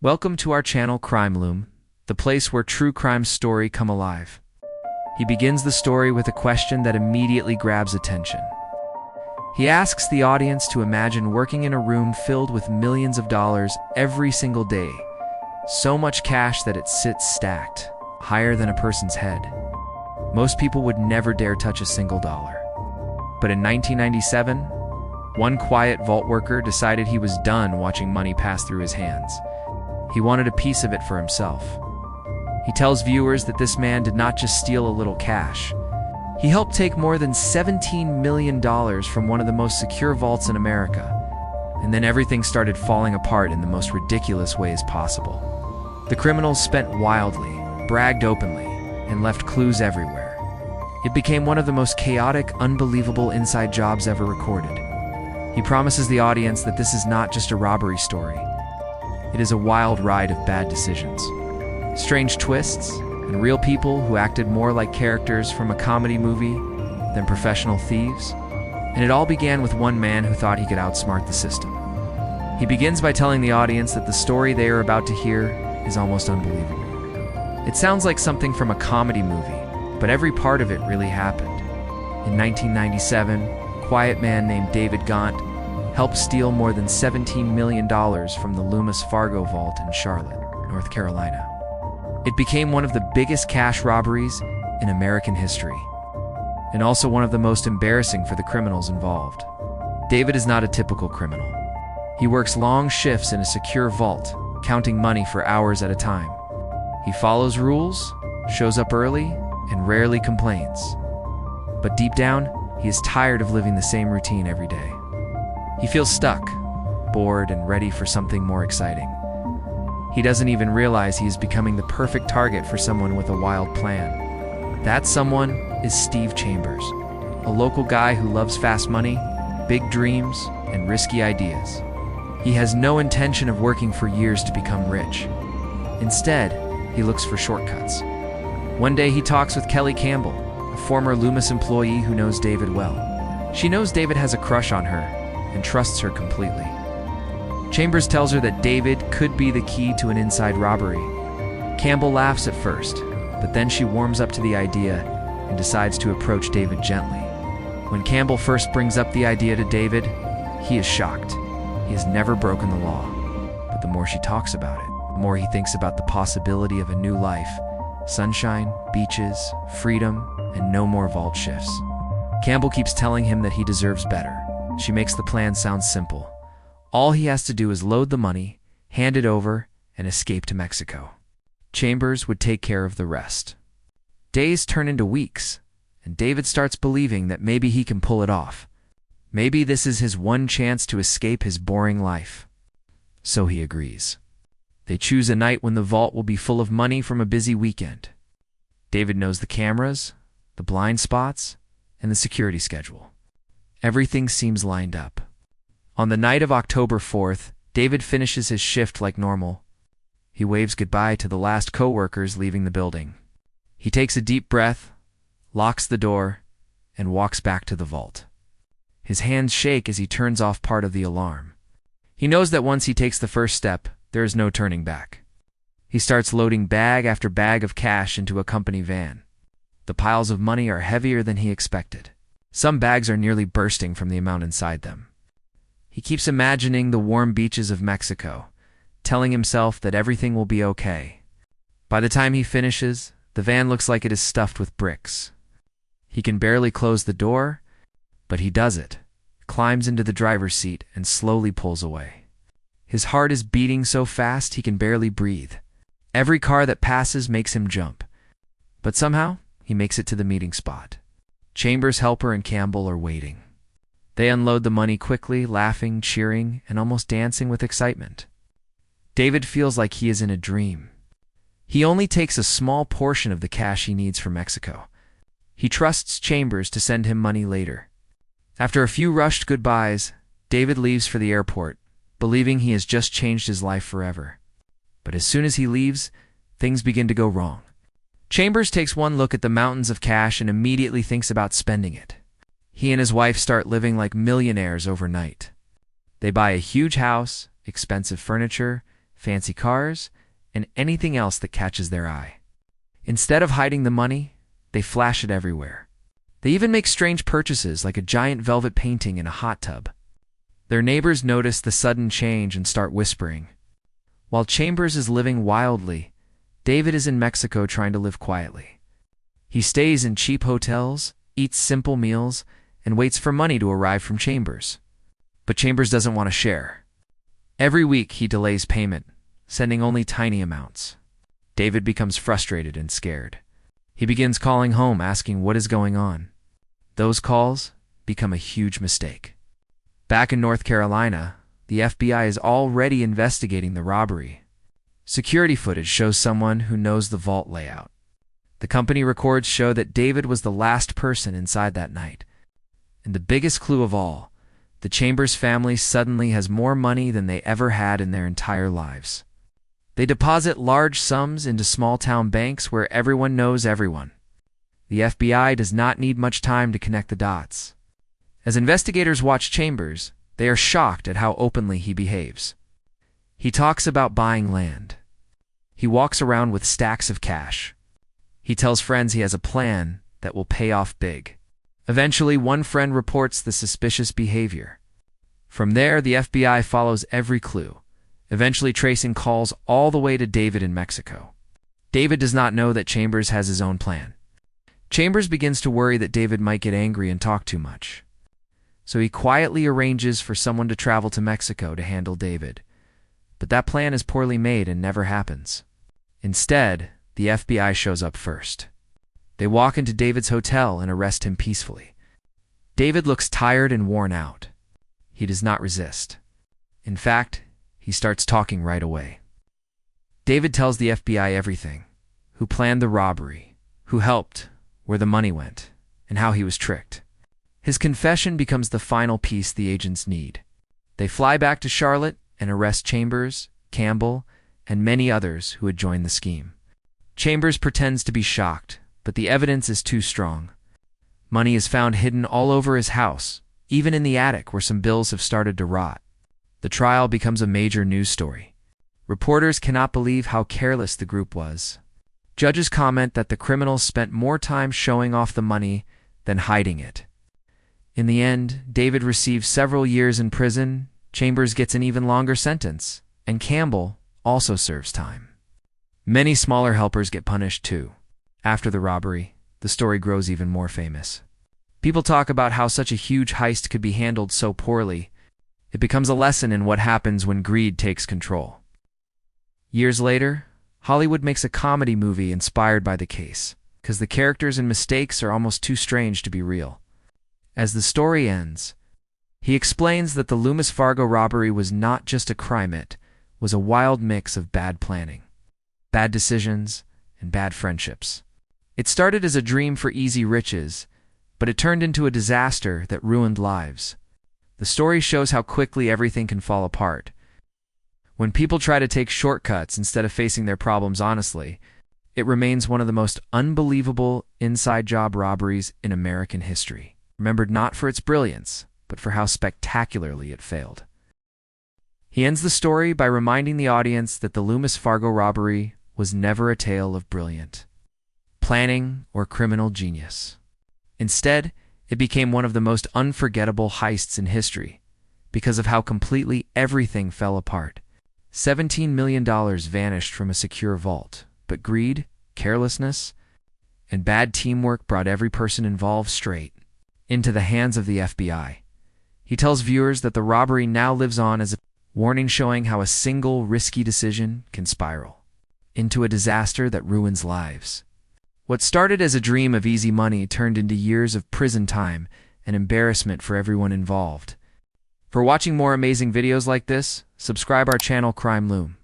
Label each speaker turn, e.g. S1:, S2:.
S1: Welcome to our channel Crime Loom, the place where true crime stories come alive. He begins the story with a question that immediately grabs attention. He asks the audience to imagine working in a room filled with millions of dollars every single day. So much cash that it sits stacked, higher than a person's head. Most people would never dare touch a single dollar. But in 1997, one quiet vault worker decided he was done watching money pass through his hands. He wanted a piece of it for himself. He tells viewers that this man did not just steal a little cash. He helped take more than $17 million from one of the most secure vaults in America. And then everything started falling apart in the most ridiculous ways possible. The criminals spent wildly, bragged openly, and left clues everywhere. It became one of the most chaotic, unbelievable inside jobs ever recorded. He promises the audience that this is not just a robbery story. It is a wild ride of bad decisions, strange twists, and real people who acted more like characters from a comedy movie than professional thieves. And it all began with one man who thought he could outsmart the system. He begins by telling the audience that the story they are about to hear is almost unbelievable. It sounds like something from a comedy movie, but every part of it really happened. In 1997, a quiet man named David Ghantt helped steal more than $17 million from the Loomis Fargo vault in Charlotte, North Carolina. It became one of the biggest cash robberies in American history, and also one of the most embarrassing for the criminals involved. David is not a typical criminal. He works long shifts in a secure vault, counting money for hours at a time. He follows rules, shows up early, and rarely complains. But deep down, he is tired of living the same routine every day. He feels stuck, bored, and ready for something more exciting. He doesn't even realize he is becoming the perfect target for someone with a wild plan. That someone is Steve Chambers, a local guy who loves fast money, big dreams, and risky ideas. He has no intention of working for years to become rich. Instead, he looks for shortcuts. One day he talks with Kelly Campbell, a former Loomis employee who knows David well. She knows David has a crush on her and trusts her completely. Chambers tells her that David could be the key to an inside robbery. Campbell laughs at first, but then she warms up to the idea and decides to approach David gently. When Campbell first brings up the idea to David, he is shocked. He has never broken the law. But the more she talks about it, the more he thinks about the possibility of a new life: sunshine, beaches, freedom, and no more vault shifts. Campbell keeps telling him that he deserves better. She makes the plan sound simple. All he has to do is load the money, hand it over, and escape to Mexico. Chambers would take care of the rest. Days turn into weeks, and David starts believing that maybe he can pull it off. Maybe this is his one chance to escape his boring life. So he agrees. They choose a night when the vault will be full of money from a busy weekend. David knows the cameras, the blind spots, and the security schedule. Everything seems lined up. On the night of October 4th, David finishes his shift like normal. He waves goodbye to the last co-workers leaving the building. He takes a deep breath, locks the door, and walks back to the vault. His hands shake as he turns off part of the alarm. He knows that once he takes the first step, there is no turning back. He starts loading bag after bag of cash into a company van. The piles of money are heavier than he expected. Some bags are nearly bursting from the amount inside them. He keeps imagining the warm beaches of Mexico, telling himself that everything will be okay. By the time he finishes, the van looks like it is stuffed with bricks. He can barely close the door, but he does it, climbs into the driver's seat, and slowly pulls away. His heart is beating so fast he can barely breathe. Every car that passes makes him jump. But somehow, he makes it to the meeting spot. Chambers' helper and Campbell are waiting. They unload the money quickly, laughing, cheering, and almost dancing with excitement. David feels like he is in a dream. He only takes a small portion of the cash he needs for Mexico. He trusts Chambers to send him money later. After a few rushed goodbyes, David leaves for the airport, believing he has just changed his life forever. But as soon as he leaves, things begin to go wrong. Chambers takes one look at the mountains of cash and immediately thinks about spending it. He and his wife start living like millionaires overnight. They buy a huge house, expensive furniture, fancy cars, and anything else that catches their eye. Instead of hiding the money, they flash it everywhere. They even make strange purchases like a giant velvet painting in a hot tub. Their neighbors notice the sudden change and start whispering. While Chambers is living wildly, David is in Mexico trying to live quietly. He stays in cheap hotels, eats simple meals, and waits for money to arrive from Chambers. But Chambers doesn't want to share. Every week he delays payment, sending only tiny amounts. David becomes frustrated and scared. He begins calling home asking what is going on. Those calls become a huge mistake. Back in North Carolina, the FBI is already investigating the robbery. Security footage shows someone who knows the vault layout. The company records show that David was the last person inside that night. And the biggest clue of all, the Chambers family suddenly has more money than they ever had in their entire lives. They deposit large sums into small-town banks where everyone knows everyone. The FBI does not need much time to connect the dots. As investigators watch Chambers, they are shocked at how openly he behaves. He talks about buying land. He walks around with stacks of cash. He tells friends he has a plan that will pay off big. Eventually, one friend reports the suspicious behavior. From there, the FBI follows every clue, eventually tracing calls all the way to David in Mexico. David does not know that Chambers has his own plan. Chambers begins to worry that David might get angry and talk too much. So he quietly arranges for someone to travel to Mexico to handle David. But that plan is poorly made and never happens. Instead, the FBI shows up first. They walk into David's hotel and arrest him peacefully. David looks tired and worn out. He does not resist. In fact, he starts talking right away. David tells the FBI everything: who planned the robbery, who helped, where the money went, and how he was tricked. His confession becomes the final piece the agents need. They fly back to Charlotte and arrest Chambers, Campbell, and many others who had joined the scheme. Chambers pretends to be shocked, but the evidence is too strong. Money is found hidden all over his house, even in the attic where some bills have started to rot. The trial becomes a major news story. Reporters cannot believe how careless the group was. Judges comment that the criminals spent more time showing off the money than hiding it. In the end, David receives several years in prison, Chambers gets an even longer sentence, and Campbell also serves time. Many smaller helpers get punished too. After the robbery, the story grows even more famous. People talk about how such a huge heist could be handled so poorly. It becomes a lesson in what happens when greed takes control. Years later, Hollywood makes a comedy movie inspired by the case, because the characters and mistakes are almost too strange to be real. As the story ends, he explains that the Loomis Fargo robbery was not just a crime, it was a wild mix of bad planning, bad decisions, and bad friendships. It started as a dream for easy riches, but it turned into a disaster that ruined lives. The story shows how quickly everything can fall apart. When people try to take shortcuts instead of facing their problems honestly, it remains one of the most unbelievable inside job robberies in American history, remembered not for its brilliance, but for how spectacularly it failed. He ends the story by reminding the audience that the Loomis Fargo robbery was never a tale of brilliant planning or criminal genius. Instead, it became one of the most unforgettable heists in history because of how completely everything fell apart. $17 million vanished from a secure vault, but greed, carelessness, and bad teamwork brought every person involved straight into the hands of the FBI. He tells viewers that the robbery now lives on as a warning, showing how a single risky decision can spiral into a disaster that ruins lives. What started as a dream of easy money turned into years of prison time and embarrassment for everyone involved. For watching more amazing videos like this, subscribe our channel Crime Loom.